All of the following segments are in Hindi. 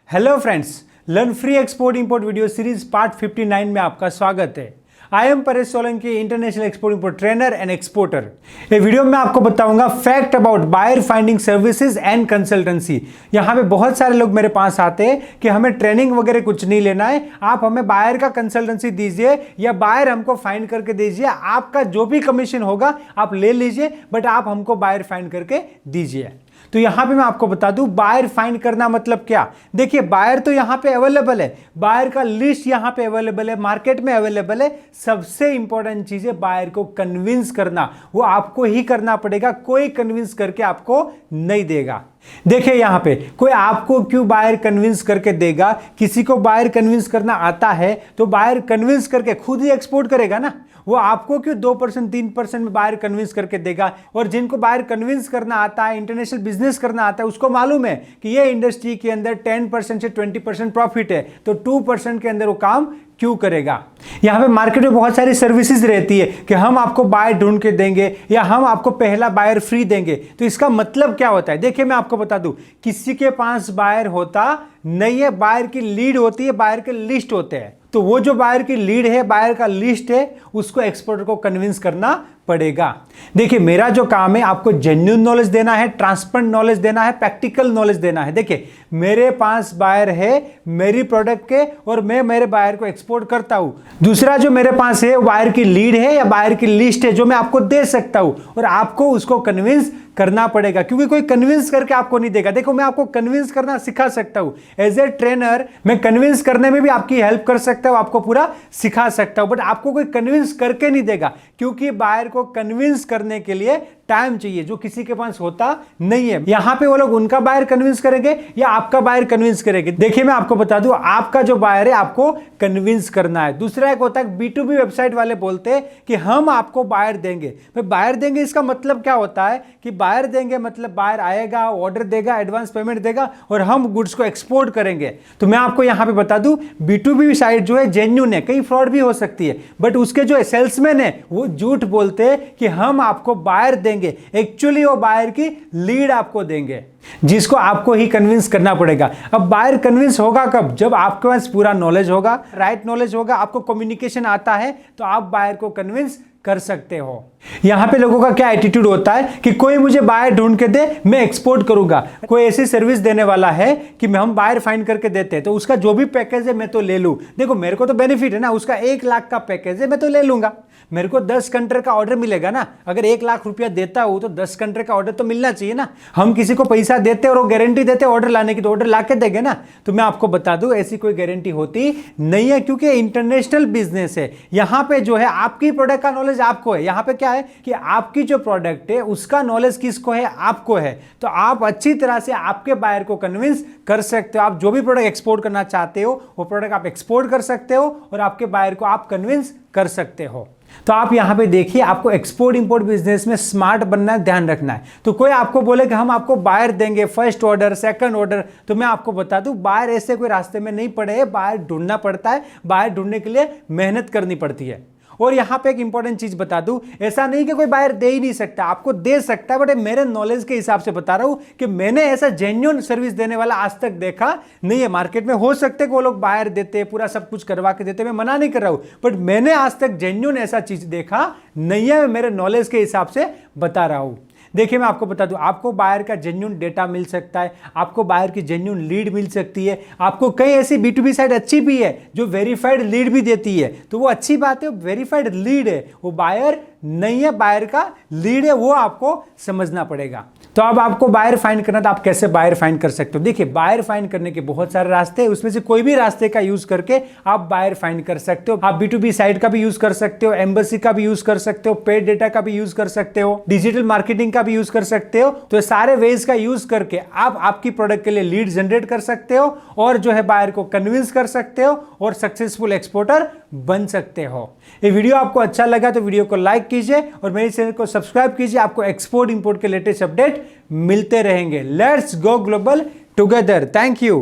Hello friends, learn free export import video series part 59 में आपका स्वागत है। I am Paresh Solanki, international export import trainer and exporter. ये वीडियो में आपको बताऊंगा fact about buyer finding services and consultancy. यहाँ पे बहुत सारे लोग मेरे पास आते हैं कि हमें ट्रेनिंग वगैरह कुछ नहीं लेना है, आप हमें बायर का कंसल्टेंसी दीजिए या बायर हमको फाइंड करके दीजिए, आपका जो भी कमीशन होगा आप ले लीजिए, बट आप हमको बायर फाइंड करके दीजिए। तो यहां पे मैं आपको बता दूं बायर फाइंड करना मतलब क्या। देखिए, बायर तो यहां पे अवेलेबल है, बायर का लिस्ट यहां पे अवेलेबल है, मार्केट में अवेलेबल है। सबसे इंपॉर्टेंट चीज है बायर को कन्विंस करना, वो आपको ही करना पड़ेगा, कोई कन्विंस करके आपको नहीं देगा। देखिए यहां पे कोई आपको क्यों बायर कन्विंस करके देगा। किसी को बायर कन्विंस करना आता है तो बायर कन्विंस करके खुद ही एक्सपोर्ट करेगा ना, वो आपको क्यों 2% 3% में बायर कन्विंस करके देगा। और जिनको बायर कन्विंस करना आता है, इंटरनेशनल बिजनेस करना आता है, उसको मालूम है कि ये इंडस्ट्री के अंदर 10% से 20% प्रॉफिट है, तो 2% के अंदर वो काम क्यों करेगा। यहां पे मार्केट में बहुत सारी सर्विसेज रहती है कि हम आपको बायर ढूंढ के देंगे या हम आपको पहला बायर फ्री देंगे। तो इसका मतलब क्या होता है, देखिए मैं आपको बता दूं, किसी के पास बायर होता नहीं है, बायर की लीड होती है, बायर के लिस्ट होते हैं। तो वो जो बायर की लीड है, बायर का लिस्ट है, उसको एक्सपोर्टर को कन्विंस करना पड़ेगा। देखिए मेरा जो काम है आपको जेन्युइन नॉलेज देना है, ट्रांसपेरेंट नॉलेज देना है, प्रैक्टिकल नॉलेज देना है। देखिए मेरे पास बायर है मेरी प्रोडक्ट के और मैं मेरे बायर को एक्सपोर्ट करता हूं। दूसरा जो मेरे पास है बायर की लीड है या बायर की लिस्ट है जो मैं आपको दे सकता हूं, और आपको उसको कन्विंस करना पड़ेगा, क्योंकि कोई कन्विंस करके आपको नहीं देगा। देखो मैं आपको कन्विंस करना सिखा सकता हूं, एज ए ट्रेनर मैं कन्विंस करने में भी आपकी हेल्प कर सकता हूं, आपको पूरा सिखा सकता हूं, बट आपको कोई कन्विंस करके नहीं देगा, क्योंकि बायर को कन्विंस करने के लिए टाइम चाहिए जो किसी के पास होता नहीं है। यहां पे वो लोग उनका बायर कन्विंस करेंगे या आपका बायर कन्विंस करेंगे। देखिए मैं आपको बता दूं, आपका जो बायर है आपको कन्विंस करना है। दूसरा एक होता है B2B वेबसाइट वाले बोलते हैं कि हम आपको बायर देंगे। भाई बायर देंगे इसका मतलब क्या होता है कि बायर देंगे मतलब बायर आएगा, ऑर्डर देगा, एडवांस पेमेंट देगा और हम गुड्स को एक्सपोर्ट करेंगे। तो मैं आपको यहां पे बता दूं B2B साइट जो है जेन्युइन है, कहीं फ्रॉड भी हो सकती है, बट उसके जो सेल्समैन है वो झूठ बोलते हैं कि हम आपको बायर देंगे, एक्चुअली वो बायर की लीड आपको देंगे, जिसको आपको ही कन्विंस करना पड़ेगा। अब बायर कन्विंस होगा कब, जब आपके पास पूरा नॉलेज होगा, राइट नॉलेज होगा, आपको कम्युनिकेशन आता है, तो आप बायर को कन्विंस कर सकते हो। यहां पे लोगों का क्या एटीट्यूड होता है कि कोई मुझे बायर ढूंढ के दे, मैं एक्सपोर्ट करूंगा। कोई ऐसी सर्विस देने वाला है कि हम बायर फाइंड करके देते हैं, तो उसका जो भी पैकेज है मैं तो ले लूं। देखो मेरे को तो बेनिफिट है ना, उसका 1 लाख का पैकेज है, मैं तो ले लूंगा। मेरे को 10 कंट्री का ऑर्डर मिलेगा ना, अगर 1 लाख रुपया देता हूं तो 10 कंट्री का ऑर्डर तो मिलना चाहिए ना। हम किसी को पैसा देते और वो गारंटी देते ऑर्डर लाने की, तो ऑर्डर ला के देंगे ना। तो मैं आपको बता दूं ऐसी कोई गारंटी होती नहीं है, क्योंकि इंटरनेशनल बिजनेस है। यहां पे जो है आपकी प्रोडक्ट का नॉलेज आपको है। यहां पे क्या है कि आपकी जो प्रोडक्ट है उसका नॉलेज किसको है, आपको है। तो आप अच्छी तरह से आपके बायर को कन्विंस कर सकते हो। आप जो भी प्रोडक्ट एक्सपोर्ट करना चाहते हो वो प्रोडक्ट आप एक्सपोर्ट कर सकते हो और आपके बायर को आप कन्विंस कर सकते हो। तो आप यहां पे देखिए, आपको एक्सपोर्ट इंपोर्ट बिजनेस में स्मार्ट बनना है, ध्यान रखना है। तो कोई आपको बोले कि हम आपको बायर देंगे फर्स्ट ऑर्डर, सेकंड ऑर्डर, तो मैं आपको बता दूं बायर ऐसे कोई रास्ते में नहीं पड़े हैं। बायर ढूंढना पड़ता है, बायर ढूंढने के लिए मेहनत करनी पड़ती है। और यहां पे एक इंपॉर्टेंट चीज बता दूं, ऐसा नहीं कि कोई बायर दे ही नहीं सकता, आपको दे सकता है, बट मेरे नॉलेज के हिसाब से बता रहा हूं कि मैंने ऐसा जेन्युइन सर्विस देने वाला आज तक देखा नहीं है। मार्केट में हो सकते कि वो लोग बायर देते, पूरा सब कुछ करवा के देते, मैं मना नहीं कर रहा हूं, बट मैंने आज तक जेन्युइन ऐसा चीज देखा नहीं है। मेरे नॉलेज के हिसाब से बता रहा हूं। देखिए मैं आपको बता दूं, आपको बायर का जेन्युइन डेटा मिल सकता है, आपको बायर की जेन्युइन लीड मिल सकती है। आपको कई ऐसी B2B साइट अच्छी भी है जो वेरीफाइड लीड भी देती है, तो वो अच्छी बात है, वेरीफाइड लीड है, वो बायर नहीं है, बायर का लीड है, वो आपको समझना पड़ेगा। तो अब आपको बायर फाइंड करना, तो आप कैसे बायर फाइंड कर सकते हो। देखिए बायर फाइंड करने के बहुत सारे रास्ते हैं, उसमें से कोई भी रास्ते का यूज करके आप बायर फाइंड कर सकते हो। आप B2B साइट का भी यूज कर सकते हो, एम्बेसी का भी यूज कर सकते हो, पेड डेटा का भी यूज कर सकते हो, डिजिटल मार्केटिंग का भी यूज कर सकते हो। तो सारे वेज का यूज करके आप आपकी प्रोडक्ट के लिए लीड जनरेट कर सकते हो और जो है बायर को कन्विंस कर सकते हो और सक्सेसफुल एक्सपोर्टर बन सकते हो। ये वीडियो आपको अच्छा लगा तो वीडियो को लाइक कीजिए और मेरे चैनल को सब्सक्राइब कीजिए। आपको एक्सपोर्ट इंपोर्ट के लेटेस्ट अपडेट मिलते रहेंगे। Let's go global together. Thank you.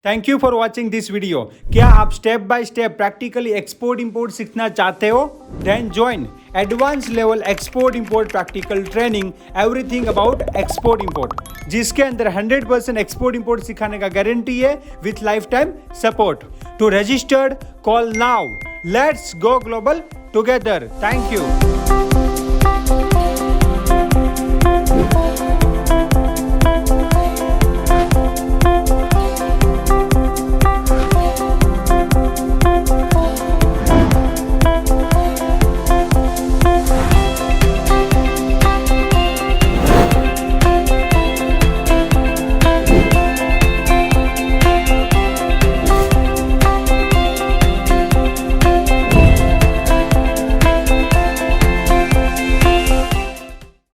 Thank you for watching this video. क्या आप step by step practically export import सीखना चाहते हो? Then join advance level export import practical training everything about export import, जिसके अंदर 100% एक्सपोर्ट इंपोर्ट सिखाने का गारंटी है with life time support. To registered call now. Let's go global together. Thank you.